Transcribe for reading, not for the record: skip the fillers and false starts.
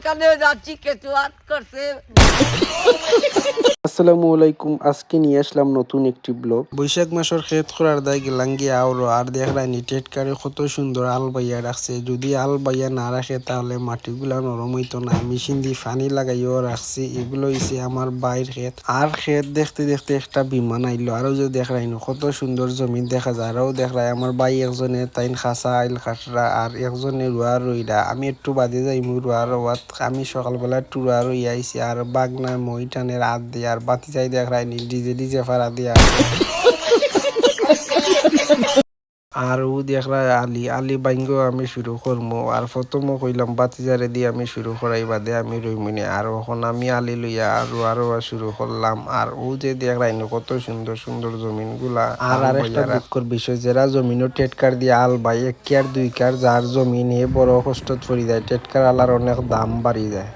এখানে যাচ্ছি কিছু আট করছে। আসসালামু আলাইকুম। আজকে নিয়ে আসলাম নতুন একটি ব্লগ। বৈশাখ মাসের ক্ষেত করার দায় গেলাম গিয়ে আওরো আর দেখলানি টেটকারে কত সুন্দর আল বাইয়া রাখছে। যদি আল বাইয়া না রাখে তাহলে মাটিগুলা নরম হইতো না। মেশিন দিয়ে পানি লাগাইও রাখছি। এগুলো হইছে আমার বাইর ক্ষেত। আর ক্ষেত দেখতে দেখতে একটা বিমান আইলো। আরো যে দেখলাইনো কত সুন্দর জমিন দেখা যায়। আরও দেখলাই আমার ভাই একজনে তাইন খাসা আইল খাসরা আর একজনে রুয়া রইরা। আমি একটু বাদে যাই রুয়া রোয়াত। আমি সকালবেলা একটু রুয়া রই আইছি আর বাগনা মই টানের হাত দিয়ে আর বাতি চাই দেখায়নি ডিজে ডিজে ফাড়া দিয়া আর ও দেখলা আলি আলি বাইঙ্গো আমি শুরু করবো আর প্রথমও কইলাম বাতিজারে দিয়ে আমি শুরু করাই বাদে আমি রইমুনি আর এখন আমি আলি লইয়া আরো শুরু করলাম। আর ও যে দেখলাইনি কত সুন্দর সুন্দর জমিন গুলা। আর একটা দুঃখের বিষয় যারা জমিনও টেটকার দিয়ে আল বাই এক কেয়ার দুই কেয়ার যার জমিন এ বড় কষ্ট পড়ি যায় টেটকার আলার অনেক দাম বাড়ি যায়।